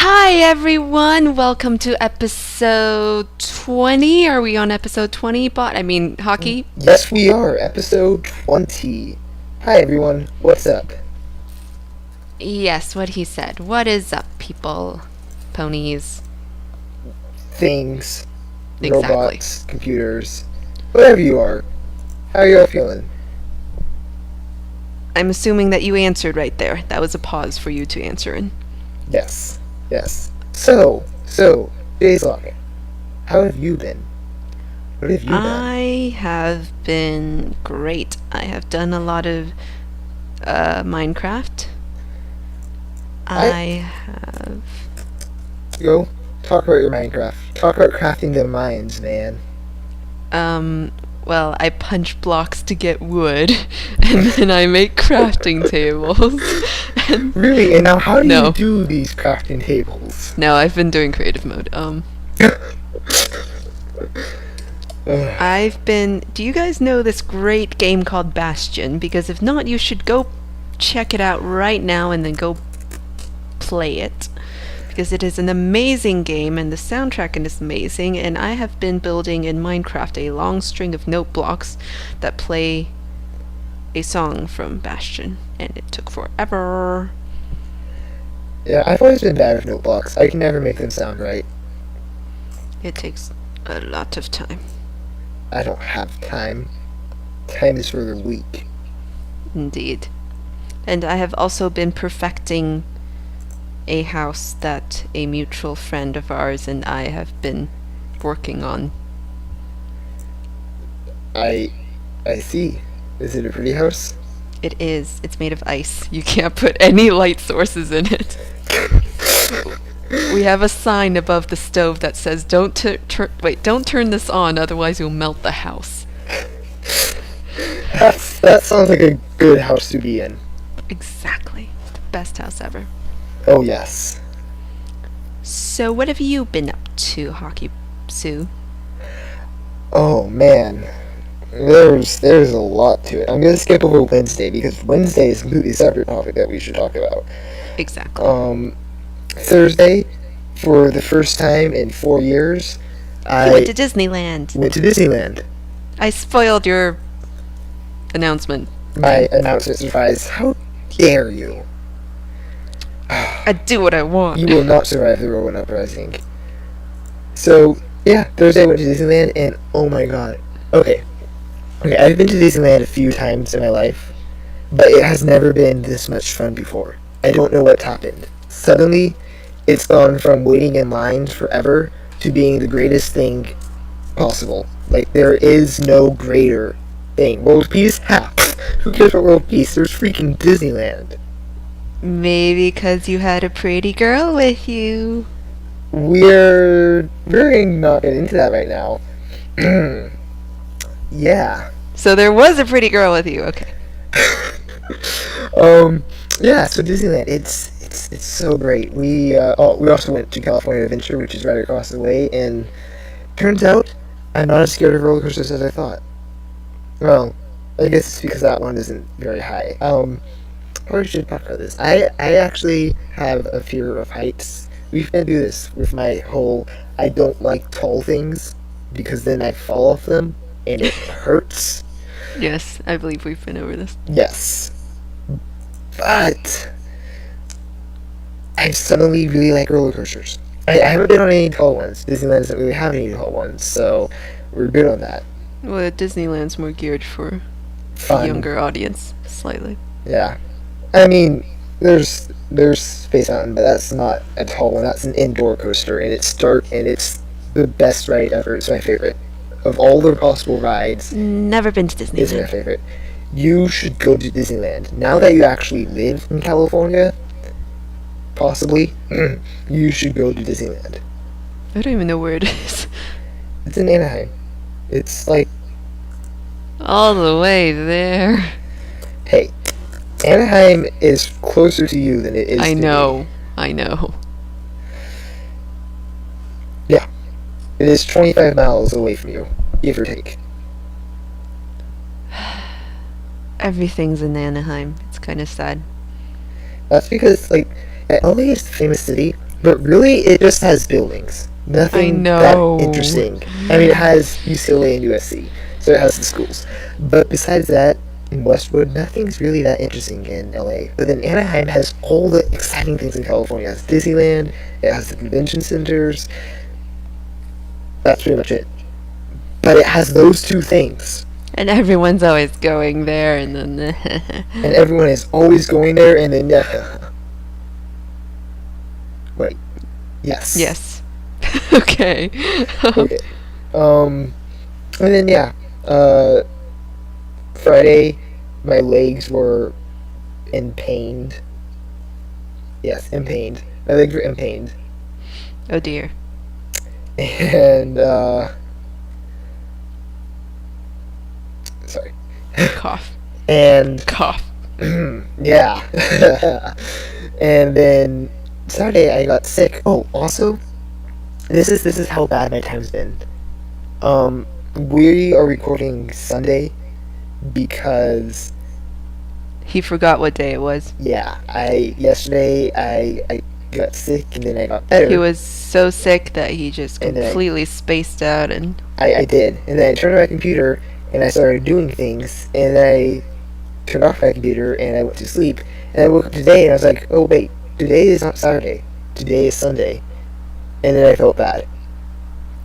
Hi everyone, welcome to episode 20. Are we on episode 20, Hockey? Yes, we are. Episode 20. Hi, everyone. What's up? Yes, what he said. What is up, people? Ponies. Things. Exactly. Robots. Computers. Whatever you are. How are you all feeling? I'm assuming that you answered right there. That was a pause for you to answer in. Yes. So, jazelock, how have you been? What have you done? I have been great. I have done a lot of Minecraft. I have... Go. Talk about your Minecraft. Talk about crafting the mines, man. Well, I punch blocks to get wood, and then I make crafting tables. Really? And now how do you do these crafting tables? No, I've been doing creative mode. Do you guys know this great game called Bastion? Because if not, you should go check it out right now and then go play it. Because it is an amazing game and the soundtrack is amazing, and I have been building in Minecraft a long string of note blocks that play a song from Bastion, and it took forever. Yeah, I've always been bad with note blocks. I can never make them sound right. It takes a lot of time. I don't have time. Time is for the weak. Indeed. And I have also been perfecting a house that a mutual friend of ours and I have been working on. I see. Is it a pretty house? It is. It's made of ice. You can't put any light sources in it. We have a sign above the stove that says, don't turn this on, otherwise you'll melt the house. That sounds like a good house to be in. Exactly. The best house ever. Oh, yes. So what have you been up to, Hawkysu? Oh, man. There's a lot to it. I'm going to skip over Wednesday, because Wednesday is a completely separate topic that we should talk about. Exactly. Thursday, for the first time in 4 years, I went to Disneyland. I spoiled your announcement. My announcement surprise. How dare you? I do what I want. You will not survive the Rowan Uprising. So, yeah, Thursday I went to Disneyland, and oh my god. Okay, I've been to Disneyland a few times in my life, but it has never been this much fun before. I don't know what's happened. Suddenly, it's gone from waiting in lines forever to being the greatest thing possible. Like, there is no greater thing. World Peace? Ha! Who cares about World Peace? There's freaking Disneyland. Maybe because you had a pretty girl with you. We're not getting into that right now. Yeah. So there was a pretty girl with you, okay. Yeah, so Disneyland, it's so great. We also went to California Adventure, which is right across the way, and turns out I'm not as scared of roller coasters as I thought. Well, I guess it's because that one isn't very high. Probably should talk about this. I actually have a fear of heights. We've been through this with my whole I don't like tall things because then I fall off them and it hurts. Yes, I believe we've been over this. Yes. But I suddenly really like roller coasters. I haven't been on any tall ones. Disneyland doesn't really have any tall ones, so we're good on that. Well, Disneyland's more geared for Fun. a younger audience, slightly. Yeah. I mean, there's Space Mountain, but that's not a tall one. That's an indoor coaster, and it's dark, and it's the best ride ever. It's my favorite. Of all the possible rides, Never been to Disneyland. it's my favorite. You should go to Disneyland. Now that you actually live in California, possibly, you should go to Disneyland. I don't even know where it is. It's in Anaheim. It's like, All the way there. hey, Anaheim is closer to you than it is I to know. me. I know. Yeah. It is 25 miles away from you, give or take. Everything's in Anaheim. It's kind of sad. That's because, like, LA is the famous city, but really it just has buildings. Nothing that know. interesting. I mean, it has UCLA and USC, so it has the schools. But besides that, in Westwood, nothing's really that interesting in LA. But then Anaheim has all the exciting things in California. It has Disneyland, it has the convention centers. That's pretty much it. But it has those two things. And everyone's always going there, and then... And everyone is always going there, and then... Wait. Yes. Yes. Okay. Okay. And then, yeah. Friday, my legs were impained. Yes, impained. My legs were impained. Oh dear. And, sorry. Cough. And, Cough. yeah. And then, Saturday, I got sick. Oh, also, this is how bad my time's been. We are recording Sunday because He forgot what day it was. yesterday I got sick and then I got better. He was so sick that he just And then completely spaced out, and I did, and then I turned on my computer and I started doing things, and then I turned off my computer and I went to sleep, and I woke up today and I was like, oh wait, today is not Saturday, today is Sunday, and then I felt bad.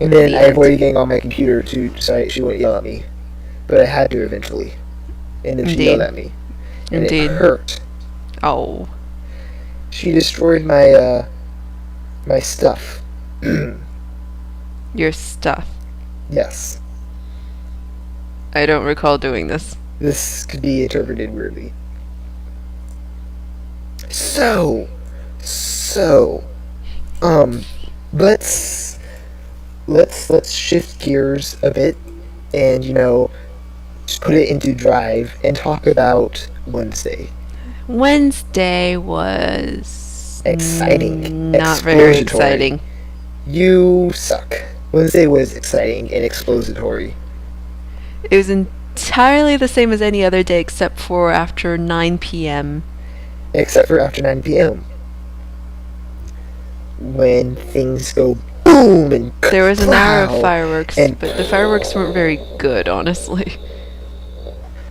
And then The I end. avoided getting on my computer so she wouldn't yell at me. But I had to eventually. And then she Indeed. yelled at me. And Indeed. it hurt. Oh. She destroyed my, my stuff. Your stuff. Yes. I don't recall doing this. This could be interpreted weirdly. So, let's shift gears a bit and, just put it into drive and talk about Wednesday. Wednesday was... Exciting. Not very Exploratory. exciting. You suck. Wednesday was exciting and explository. It was entirely the same as any other day except for after 9 p.m. Except for after 9 p.m. When things go boom and There was an hour kapow. of fireworks, and- but the fireworks weren't very good, honestly.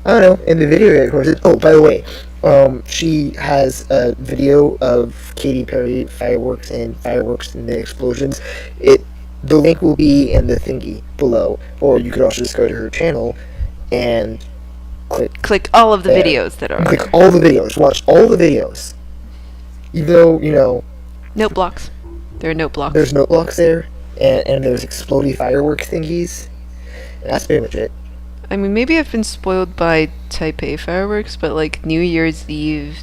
I don't know, in the video it recorded. Oh, by the way, she has a video of Katy Perry fireworks and the explosions. The link will be in the thingy below, or you could also just go to her channel and Click all of the There. videos that are... click all the videos, watch all the videos. Even though, Note blocks. There are note blocks. there's note blocks there, and there's exploding fireworks thingies. That's pretty much it. I mean, maybe I've been spoiled by Taipei fireworks, but like New Year's Eve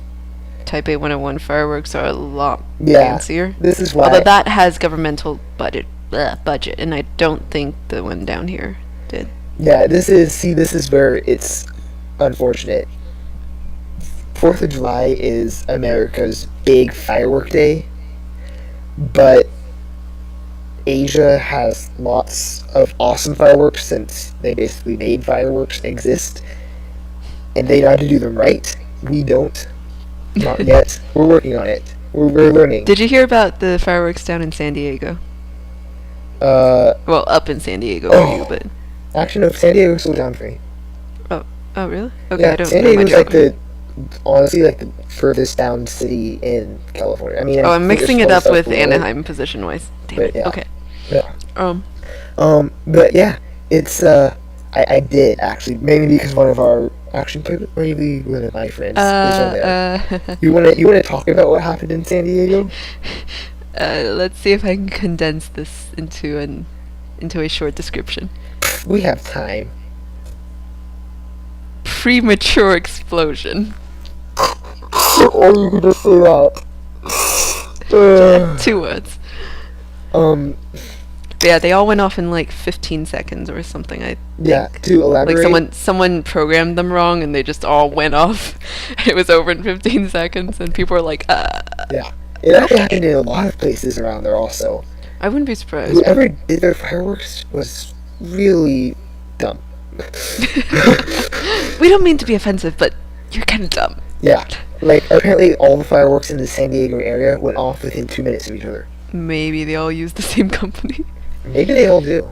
Taipei 101 fireworks are a lot Yeah, fancier. this is why. Although that has governmental budget, and I don't think the one down here did. Yeah, this is where it's unfortunate. 4th of July is America's big firework day, but Asia has lots of awesome fireworks since they basically made fireworks exist, and they know how to do them right. We don't. Not yet. We're working on it. We're learning. Did you hear about the fireworks down in San Diego? Well, up in San Diego for you, but... Actually, no, San Diego's still down for me. Oh, really? Okay, Yeah, I don't San know my Diego's like geography. honestly, like the furthest down city in California. I mean, Oh, I'm think mixing there's it up stuff with below it, Anaheim position-wise. Damn but it. yeah. Okay. Yeah. But yeah, it's I did actually, mainly because one of our maybe one of my friends is on there. You wanna talk about what happened in San Diego? Let's see if I can condense this into a short description. We have time. Premature explosion. Or you could just say that. 2 words. Um, But yeah, they all went off in like 15 seconds or something, I yeah, think. to elaborate. Like someone programmed them wrong and they just all went off. It was over in 15 seconds and people were like, Yeah. It actually happened in a lot of places around there also. I wouldn't be surprised. Whoever did their fireworks was really dumb. We don't mean to be offensive, but you're kind of dumb. Yeah. Like, apparently all the fireworks in the San Diego area went off within 2 minutes of each other. Maybe they all use the same company. Maybe they all do.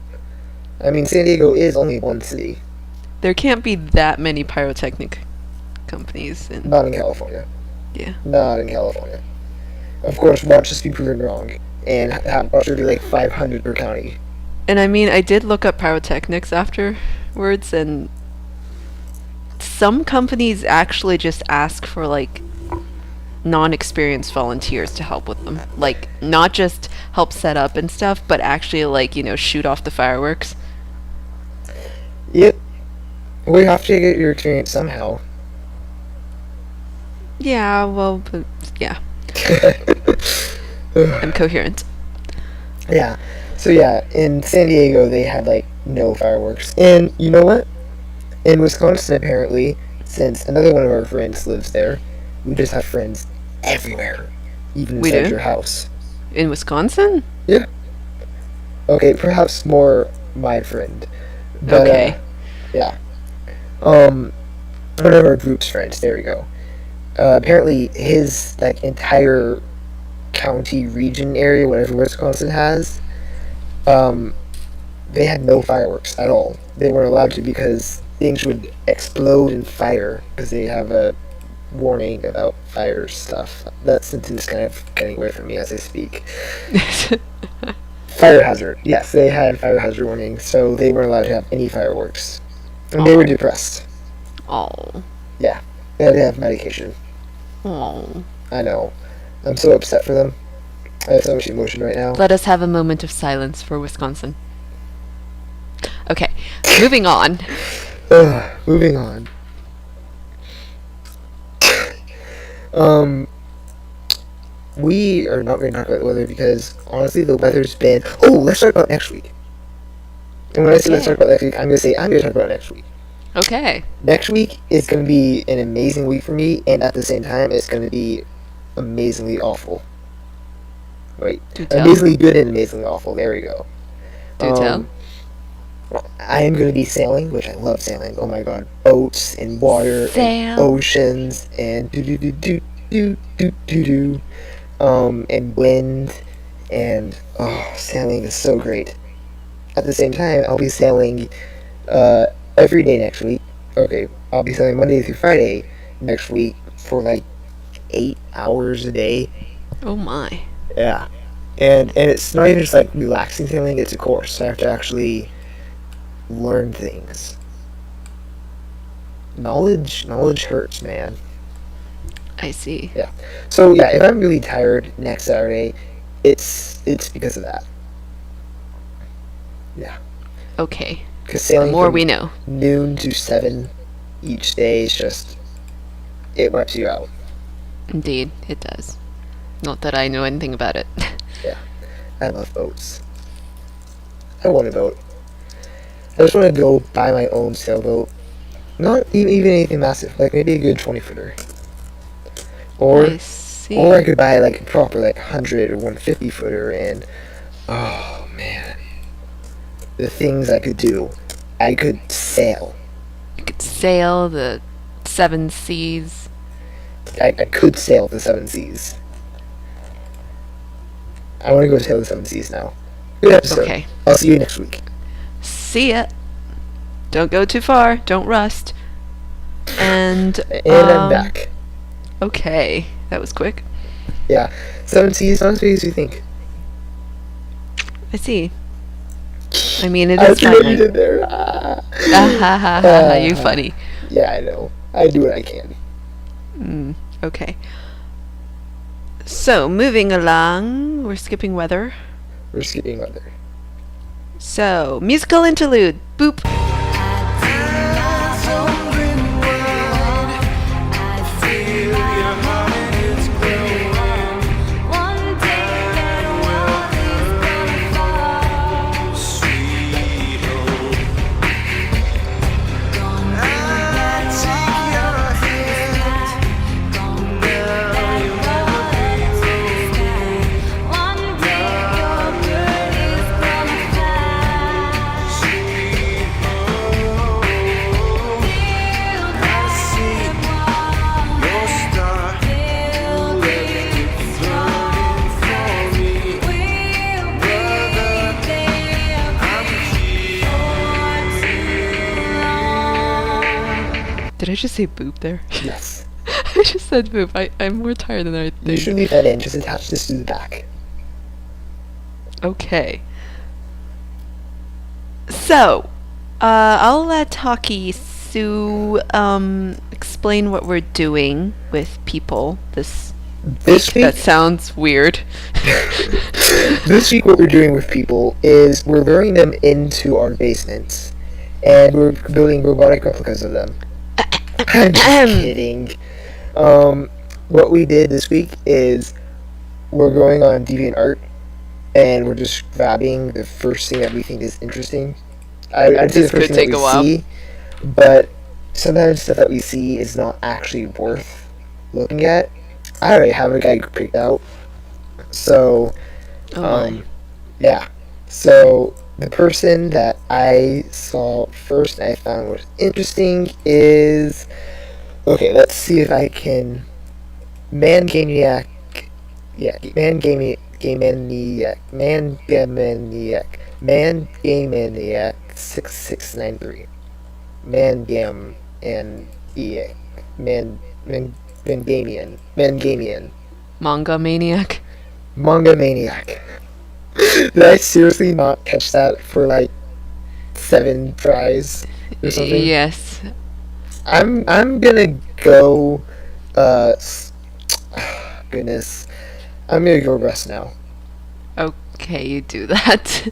I mean, San Diego is only one city. There can't be that many pyrotechnic companies in... Not in California. Yeah. Not in California. Of course, watch us be proven wrong. And watch there be like 500 per county. And I mean, I did look up pyrotechnics afterwards, and some companies actually just ask for, like, non-experienced volunteers to help with them. Like, not just help set up and stuff, but actually, like, you know, shoot off the fireworks. Yep. We have to get your experience somehow. Yeah, well, but, yeah. I'm coherent. Yeah. So yeah, in San Diego they had like no fireworks. And you know what? In Wisconsin apparently, since another one of our friends lives there, we just have friends everywhere. Even We inside do? your house. In Wisconsin? Yeah. Okay, perhaps more my friend. But, Okay. yeah. One of our group's friends, there we go. Apparently his like entire county region area, whatever Wisconsin has, they had no fireworks at all. They weren't allowed to because things would explode in fire because they have a warning about fire stuff. That sentence is kind of getting away from me as I speak. Fire hazard. Yes, they had fire hazard warnings, so they weren't allowed to have any fireworks. And they were depressed. Oh. Yeah, they had to have medication. Oh. I know. I'm so upset for them. I have so much emotion right now. Let us have a moment of silence for Wisconsin. Okay, moving on. Moving on. We are not going to talk about the weather because honestly, the weather's been. Oh, let's talk about next week. And when I say let's talk about next week, I'm going to say I'm going to talk about next week. Okay. Next week is going to be an amazing week for me, and at the same time, it's going to be amazingly awful. Wait, Do tell. amazingly good and amazingly awful. There we go. Do tell. I am going to be sailing, which I love sailing. Oh my god, boats and water Sail. and oceans and do and wind and sailing is so great. At the same time, I'll be sailing every day next week. Okay, I'll be sailing Monday through Friday next week for like 8 hours a day. Oh my. Yeah, and it's not even just like relaxing sailing; it's a course. I have to actually learn things. Knowledge hurts, man. I see. Yeah. So yeah, if I'm really tired next Saturday, it's because of that. Yeah. Okay. Because The sailing more from we know. noon to 7 each day is just it wipes you out. Indeed, it does. Not that I know anything about it. Yeah. I love boats. I want a boat. I just want to go buy my own sailboat. Not even anything massive, like maybe a good 20-footer. I see. Or I could buy like a proper like 100 or 150-footer and oh man. The things I could do. I could sail. You could sail the 7 seas. I could sail the 7 seas. I want to go sail the 7 seas now. Good episode. Okay. I'll see you next week. See ya. Don't go too far. Don't rust. And I'm back. Okay. That was quick. Yeah. 7 seas, not as big as you think. I see. I mean, it I is see what you fine. did there. Ah, ha, ha, ha, ha, you funny. Yeah, I know. I do what I can. Okay. So, moving along, we're skipping weather. We're skipping weather. So, musical interlude. Boop. One day you just say boop there? Yes. I just said boop. I'm more tired than I You think. should leave that in. Just attach this to the back. Okay. So, I'll let Hawkysu explain what we're doing with people this This week. That week, sounds weird. this week what we're doing with people is we're luring them into our basements, and we're building robotic replicas of them. I'm just kidding. What we did this week is we're going on DeviantArt, and we're just grabbing the first thing that we think is interesting. I'd say the This first could thing take that a we while. see, but sometimes stuff that we see is not actually worth looking at. I already have a guy picked out, so Oh my. yeah. So the person that I saw first and I found was interesting is, okay, let's see if I can, Man Gamaniac, yeah, Man Gamaniac, Man Gamaniac, Man Gamaniac 6693, Man Gam and EA, Man Gamian, Man Gamian, Manga maniac. Manga Maniac. Did I seriously not catch that for like 7 tries or something? Yes. I'm gonna go. Goodness, I'm gonna go rest now. Okay, you do that.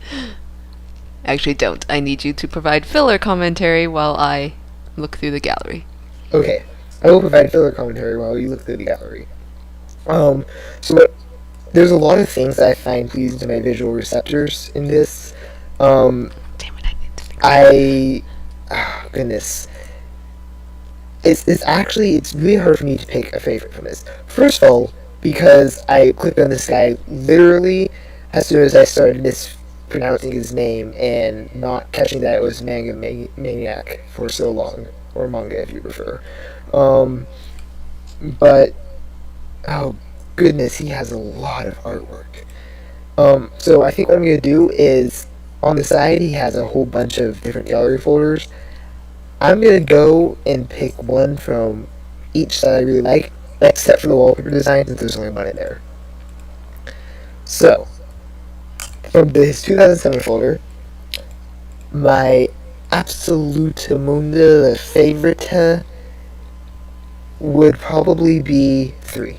Actually, don't. I need you to provide filler commentary while I look through the gallery. Okay, I will provide filler commentary while you look through the gallery. There's a lot of things that I find pleasing to my visual receptors in this. Damn it, I need to think. Goodness. It's really hard for me to pick a favorite from this. First of all, because I clicked on this guy literally as soon as I started mispronouncing his name and not catching that it was Manga Maniac for so long, or manga if you prefer. But oh goodness, he has a lot of artwork. So I think what I'm gonna do is on the side he has a whole bunch of different gallery folders. I'm gonna go and pick one from each that I really like, except for the wallpaper design since there's only one in there. So, from his 2007 folder, my absolute munda favorite would probably be 3.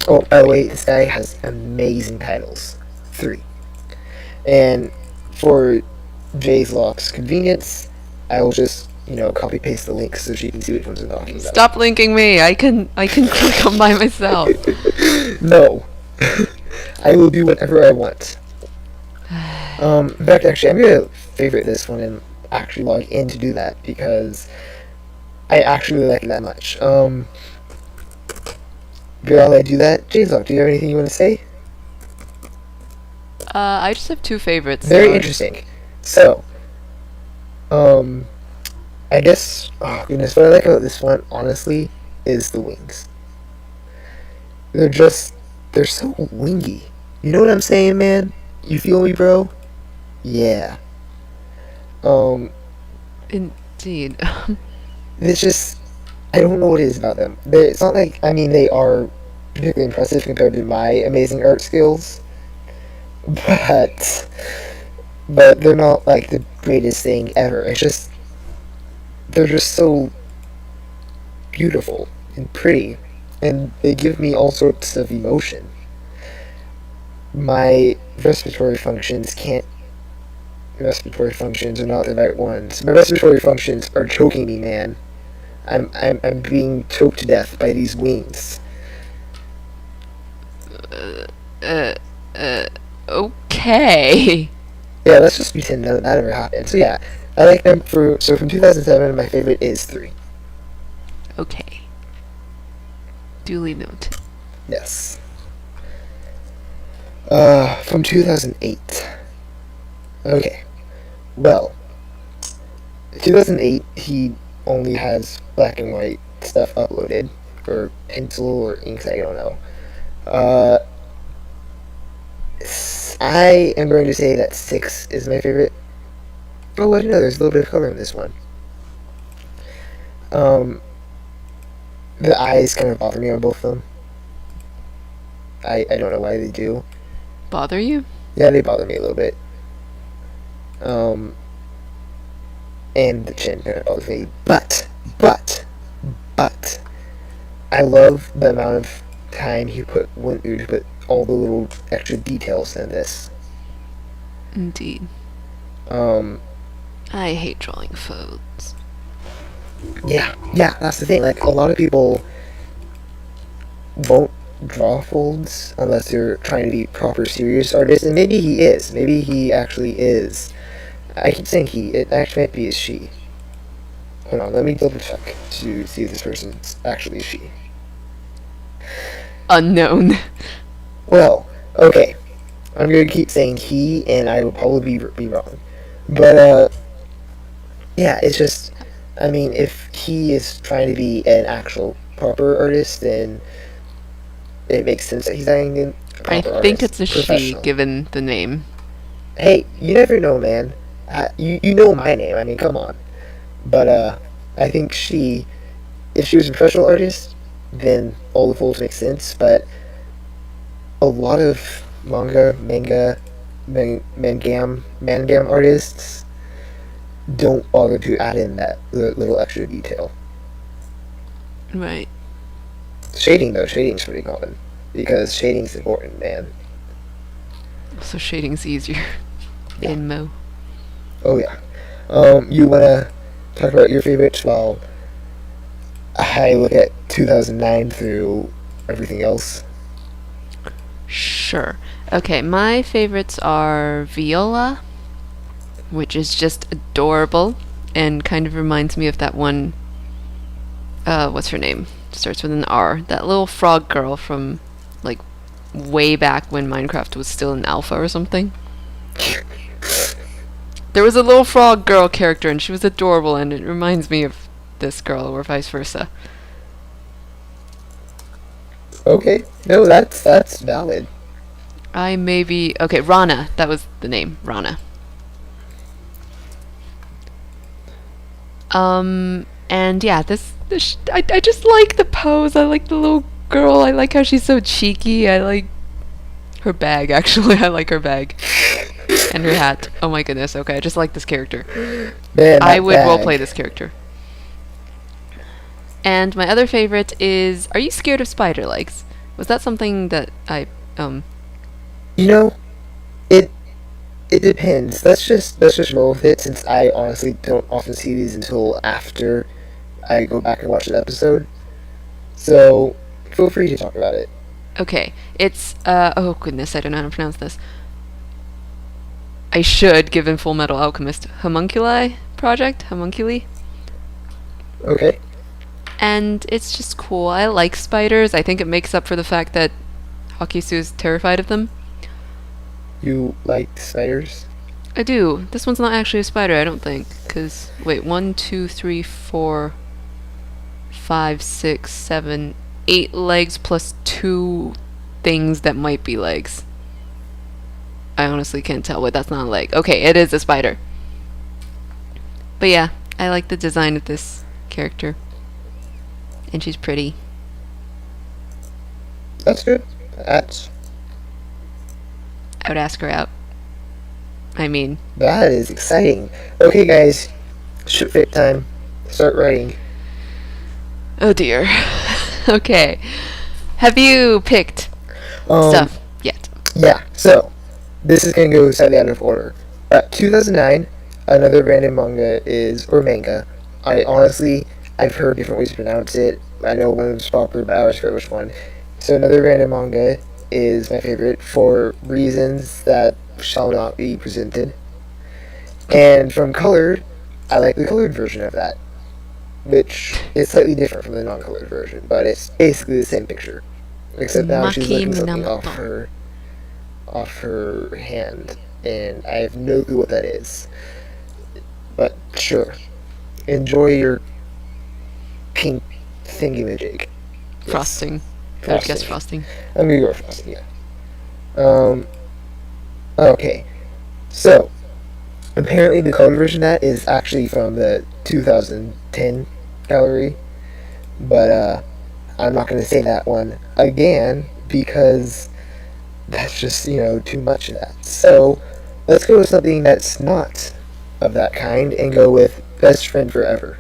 Oh, by the way, this guy has amazing titles. 3. And for jazelock's convenience, I will just, copy paste the link so she can see which ones I'm talking about. Stop linking me. I can click them by myself. No. I will do whatever I want. In fact, actually, I'm gonna favorite this one and actually log in to do that because I actually really like it that much. While I do that, jazelock, do you have anything you want to say? I just have 2 favorites. Very interesting. So, I guess, oh goodness, what I like about this one, honestly, is the wings. They're so wingy. You know what I'm saying, man? You feel me, bro? Yeah. Indeed. It's just, I don't know what it is about them. It's not like, they are particularly impressive compared to my amazing art skills, but they're not like the greatest thing ever. It's just, they're just so beautiful and pretty, and they give me all sorts of emotion. My respiratory functions are not the right ones. My respiratory functions are choking me, man. I'm being choked to death by these wings. Okay. Yeah, let's just pretend that never happened. So yeah, I like them from 2007. My favorite is 3. Okay. Duly noted. Yes. From 2008. Okay. Well, 2008 he only has black and white stuff uploaded, or pencil or inks, I don't know. I am going to say that 6 is my favorite. Oh, I don't know, there's a little bit of color in this one. Um, the eyes kind of bother me on both of them. I don't know why they do. Bother you? Yeah, they bother me a little bit. And the chin kind of bothers me. But, I love the amount of time he went through to put all the little extra details in this. Indeed. Um, I hate drawing folds. yeah, that's the thing. Like, a lot of people won't draw folds unless they're trying to be proper serious artists, and maybe he is. Maybe he actually is. I keep saying he. It actually might be a she. Hold on, let me double check to see if this person's actually a she. Unknown. Well, okay. I'm gonna keep saying he, and I will probably be wrong. But, yeah, it's just, I mean, if he is trying to be an actual proper artist, then it makes sense that he's acting in a I proper think artist, it's a she, professional. given the name. Hey, you never know, man. You know my name, I mean, come on. But, I think if she was a professional artist, then all the folds make sense, but a lot of mangam artists don't bother to add in that little extra detail. Right. Shading, though, shading's pretty common, because shading's important, man. So shading's easier. Yeah. In Mo. Oh, yeah. You wanna talk about your favorites while I look at 2009 through everything else? Sure. Okay, my favorites are Viola, which is just adorable and kind of reminds me of that one. What's her name? Starts with an R. That little frog girl from, like, way back when Minecraft was still in alpha or something. There was a little frog girl character and she was adorable, and it reminds me of this girl, or vice versa. Okay, no, that's valid. Okay, Rana. That was the name, Rana. And yeah, I just like the pose. I like the little girl. I like how she's so cheeky. I like her bag, actually. I like her bag. And her hat. Oh my goodness, okay, I just like this character. Man, I would roleplay this character. And my other favorite is, are you scared of spider legs? Was that something that You know, it depends. Let's just roll with it, since I honestly don't often see these until after I go back and watch an episode. So feel free to talk about it. Okay, it's, oh goodness, I don't know how to pronounce this. I should, given Full Metal Alchemist. Homunculi project? Homunculi? Okay. And it's just cool. I like spiders. I think it makes up for the fact that Hawkysu is terrified of them. You like spiders? I do. This one's not actually a spider, I don't think. Because, wait, 1, 2, 3, 4, 5, 6, 7, 8 legs plus 2 things that might be legs. I honestly can't tell. Wait, that's not a leg. Okay, it is a spider. But yeah, I like the design of this character. And she's pretty. That's good. I would ask her out. I mean... That is exciting. Okay, guys. Shipfic time. Start writing. Oh dear. Okay. Have you picked stuff yet? Yeah, so... This is going to go slightly out of order. 2009, another random manga or manga. I've heard different ways to pronounce it. I know one was popular, but I always forget which one. So another random manga is my favorite for reasons that shall not be presented. And from Colored, I like the colored version of that, which is slightly different from the non-colored version, but it's basically the same picture. Except now she's looking something off her hand, and I have no clue what that is. But sure, enjoy your pink thingamajig. Frosting. Yes. I would guess frosting. I'm gonna go with frosting, yeah. Okay. So, apparently the colored version of that is actually from the 2010 gallery, but I'm not going to say that one again because that's just, too much of that. So let's go with something that's not of that kind and go with Best Friend Forever.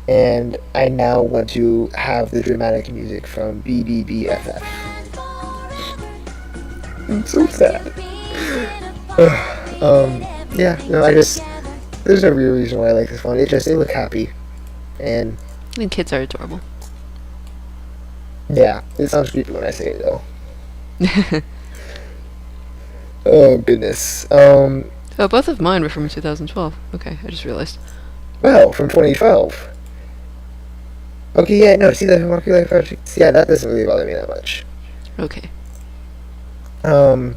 And I now want to have the dramatic music from BBBFF. I'm so sad. Yeah, no, there's no real reason why I like this one. They look happy. And kids are adorable. yeah, it sounds creepy when I say it though. Oh goodness. Oh, both of mine were from 2012. Okay, I just realized. Well, from 2012. Okay, yeah, no, see the Homuncular projects? Yeah, that doesn't really bother me that much. Okay. In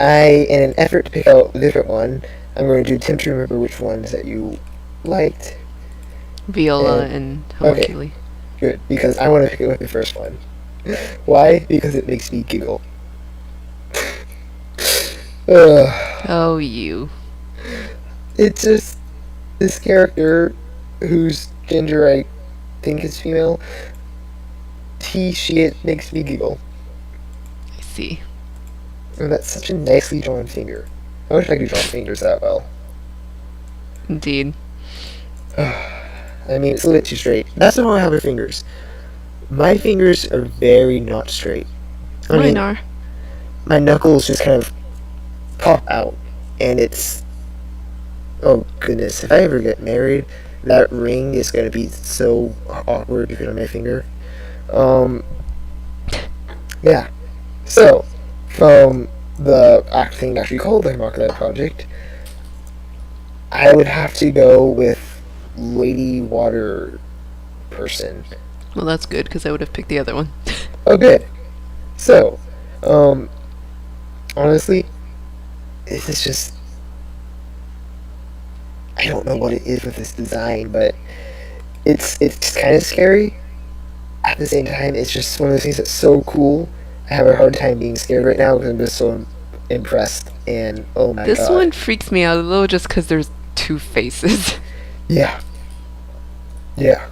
an effort to pick out a different one, I'm going to attempt to remember which ones that you liked. Viola and Homunculi. Okay, good, because I want to pick it with the first one. Why? Because it makes me giggle. Oh, you. It's just this character whose gender I think is female. It makes me giggle. I see. And that's such a nicely drawn finger. I wish I could draw fingers that well. Indeed. I mean, it's a little too straight. That's the problem I have with fingers. My fingers are very not straight. Mine are. My knuckles just kind of pop out, and it's... Oh, goodness. If I ever get married, that ring is going to be so awkward to fit on my finger. Yeah. So, from the thing actually called the Homuncular Project, I would have to go with Lady Water Person. Well, that's good, because I would have picked the other one. Oh, good. So, honestly, this is just... I don't know what it is with this design, but it's kind of scary. At the same time, it's just one of those things that's so cool. I have a hard time being scared right now because I'm just so impressed, and oh my god. This one freaks me out a little just because there's two faces. Yeah. Yeah.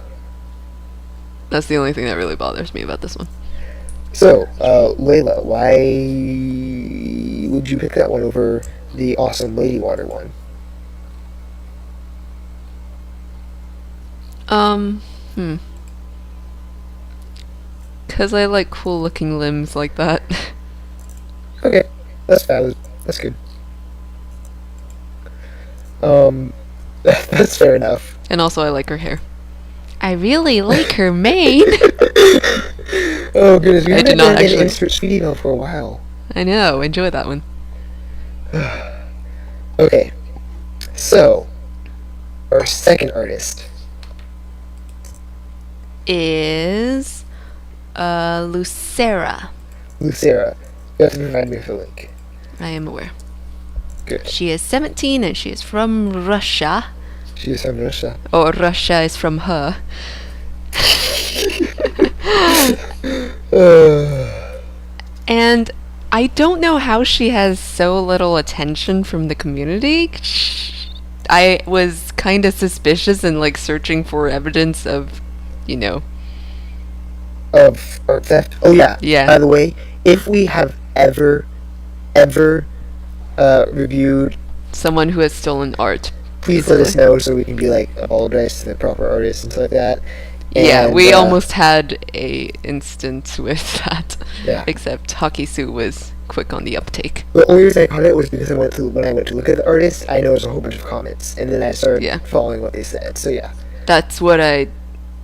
That's the only thing that really bothers me about this one. So, Layla, why would you pick that one over the awesome Lady Water one? Because I like cool looking limbs like that. Okay, that's valid. That's good. That's fair enough. And also I like her hair. I really like her mane. Oh goodness, we I did haven't not done an actually. insert speed email for a while. I know, enjoy that one. Okay, so our second artist Is Loosera. Loosera. You have to provide me with a link. I am aware. Good. She is 17 and she is from Russia. She is from Russia. Or Russia is from her. And I don't know how she has so little attention from the community. I was kind of suspicious and like searching for evidence of, Of art theft. Oh yeah. Yeah. By the way, if we have ever reviewed, someone who has stolen art. please let us know so we can be like apologize to the proper artists and stuff like that. Yeah, And, we almost had a instance with that. Yeah. Except Hawkysu was quick on the uptake. The only reason I caught it was because when I went to look at the artist, I noticed a whole bunch of comments, and then I started following what they said. So yeah. That's what I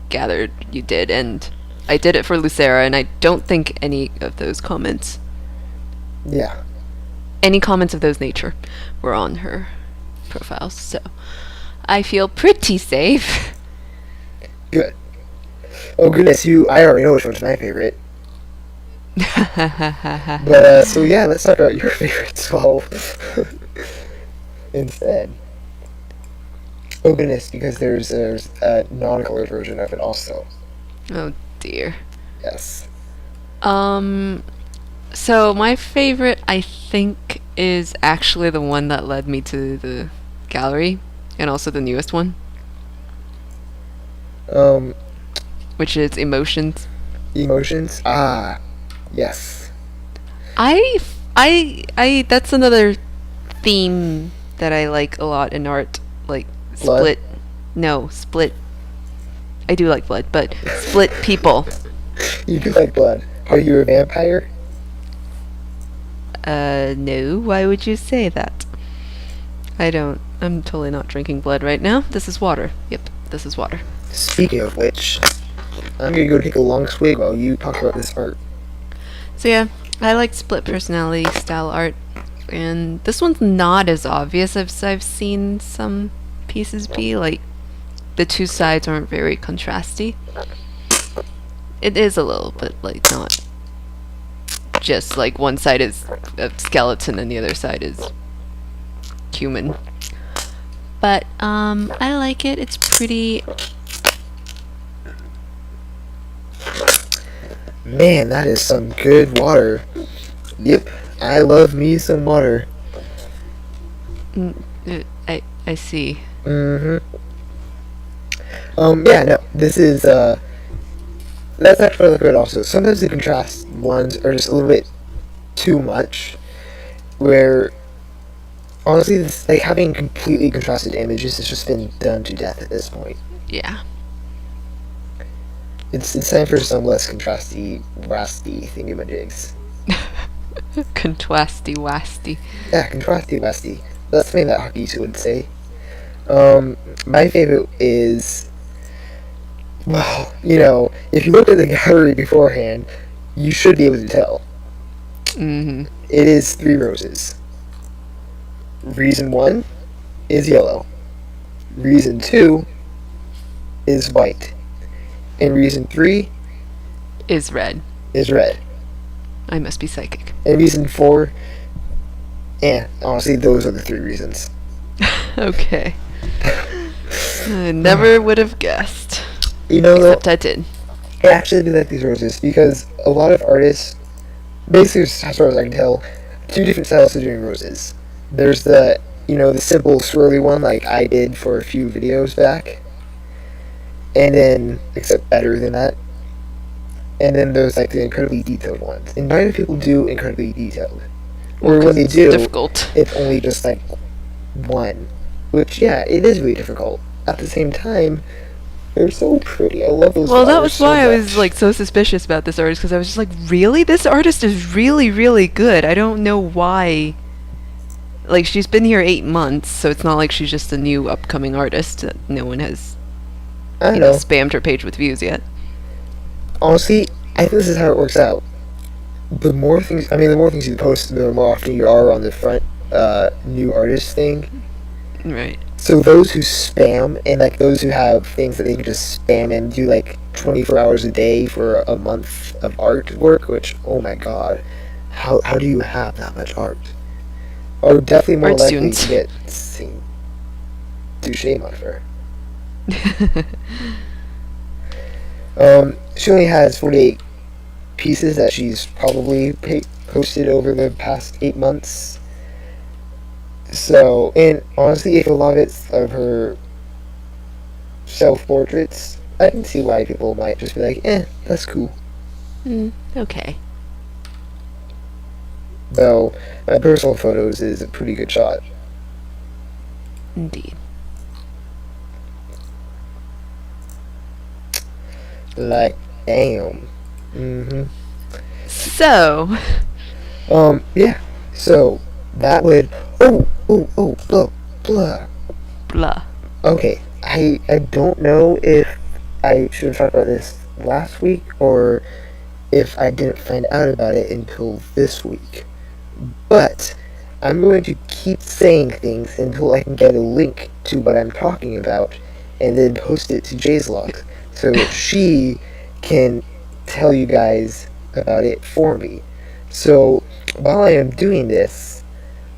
gathered you did, and I did it for Loosera, and I don't think any of those comments, Yeah. any comments of those nature, were on her profiles. So I feel pretty safe. Good. Oh goodness, I already know which one's my favorite. But so yeah, let's talk about your favorite 12 instead. Oh goodness, because there's a non-colored version of it also. Oh dear. Yes. So my favorite, I think, is actually the one that led me to the gallery, and also the newest one. Um, which is emotions. emotions. Ah, yes. That's another theme that I like a lot in art. Like, Blood. split. I do like blood, but split people. You do like blood. Are you a vampire? No, why would you say that? I don't. I'm totally not drinking blood right now. This is water. Yep, this is water. Speaking of which, I'm gonna go take a long swig while you talk about this art. So yeah, I like split personality style art, and this one's not as obvious as I've seen some pieces be. Like, the two sides aren't very contrasty. It is a little bit, like, not just like one side is a skeleton and the other side is human. But I like it. It's pretty. Man, that is some good water. Yep, I love me some water. I see. Mm-hmm. Yeah, no, this is, that's actually really good also. Sometimes the contrast ones are just a little bit too much, where, honestly, this, like, having completely contrasted images has just been done to death at this point. Yeah. It's time for some less contrasty, wasty thingamajigs. Contrasty wasty. Yeah, contrasty, wasty. That's something that Hawkysu would say. My favorite is, well, you know, if you look at the gallery beforehand, you should be able to tell. Mm-hmm. It is 3 roses. Reason 1 is yellow. Reason 2 is white. And reason 3 Is red. is red. I must be psychic. And reason 4, honestly, those are the 3 reasons. Okay. I never would have guessed. You know, Except I did. I actually do like these roses because a lot of artists, basically, as far as I can tell, 2 different styles of doing roses. There's the, the simple swirly one like I did for a few videos back. And then, except better than that. And then there's like the incredibly detailed ones. And not many people do incredibly detailed. Or when they It's do, difficult. it's only just like one. Which, yeah, it is really difficult. At the same time, they're so pretty. I love those Well, that flowers was so why I much. was like so suspicious about this artist, because I was just like, really? This artist is really, really good. I don't know why. Like, she's been here 8 months, so it's not like she's just a new upcoming artist that no one has, I don't know. spammed her page with views yet. Honestly, I think this is how it works out. The more things you post, the more often you are on the front new artist thing. Right. So those who spam, and like those who have things that they can just spam and do like 24 hours a day for a month of artwork, which, oh my god, how do you have that much art? Are definitely more Art likely students. to get seen. Do shame on her. She only has 48 pieces that she's probably posted over the past 8 months. So, and honestly, if a lot of it's of her self-portraits, I can see why people might just be like, that's cool. Okay. Though, my personal photos is a pretty good shot. Indeed. Like, damn. Mm-hmm. So, Yeah. So, that would... blah, blah. blah. Okay, I don't know if I should have talked about this last week or if I didn't find out about it until this week. But I'm going to keep saying things until I can get a link to what I'm talking about and then post it to jazelock so she can tell you guys about it for me. So while I am doing this,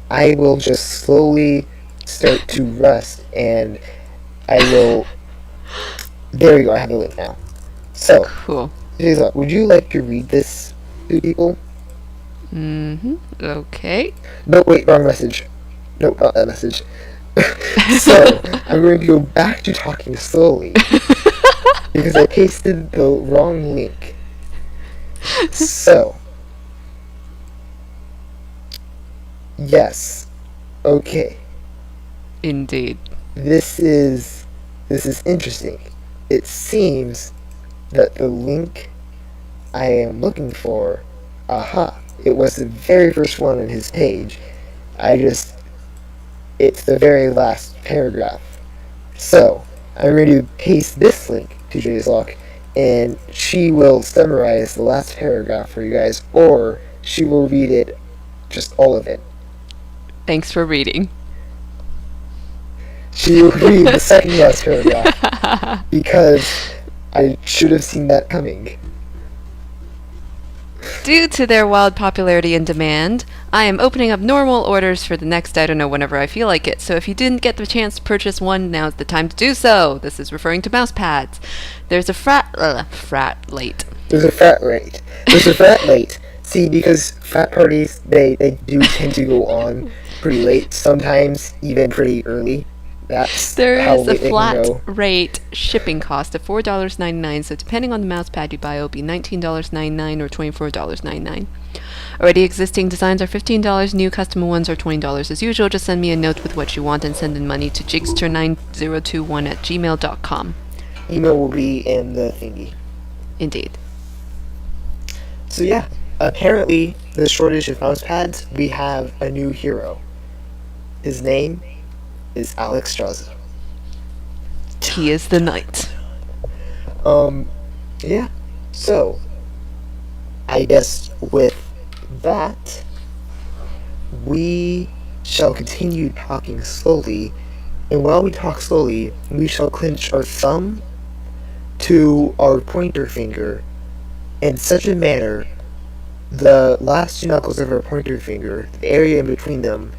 I will just slowly start to rust, and I will... There we go, I have the link now. So, Cool. jazelock, would you like to read this to people? Okay. No, wait, wrong message. No, not that message. So, I'm going to go back to talking slowly. because I pasted the wrong link. So, yes, okay. Indeed. This is interesting. It seems that the link I am looking for, it was the very first one on his page. It's the very last paragraph. So, I'm going to paste this link to jazelock, and she will summarize the last paragraph for you guys, or she will read it, just all of it. Thanks for reading. She will read the second last paragraph, because I should have seen that coming. Due to their wild popularity and demand, I am opening up normal orders for the next, I don't know, whenever I feel like it. So if you didn't get the chance to purchase one, now's the time to do so. This is referring to Mousepads. There's a frat late. There's a frat rate. There's a frat late. See, because frat parties, they do tend to go on pretty late, sometimes even pretty early. That's There how is a late they can flat go. rate shipping cost of $4.99, so depending on the mousepad you buy, it'll be $19.99 or $24.99. Already existing designs are $15, new custom ones are $20. As usual, just send me a note with what you want and send in money to jigster9021@gmail.com. Email will be in the thingy. Indeed. So yeah, apparently, the shortage of mousepads, we have a new hero. His name is Alex Straza. He is the knight. Yeah. So, I guess with that, we shall continue talking slowly, and while we talk slowly, we shall clench our thumb to our pointer finger in such a manner the last two knuckles of our pointer finger, the area in between them,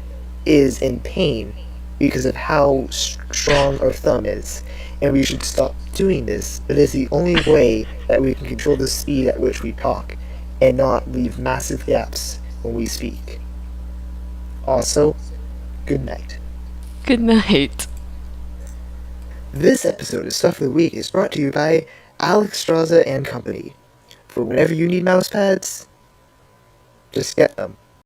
is in pain because of how strong our thumb is. And we should stop doing this. It is the only way that we can control the speed at which we talk and not leave massive gaps when we speak. Also, good night. Good night. This episode of Stuff of the Week is brought to you by Alex Straza and Company. For whenever you need mousepads, just get them.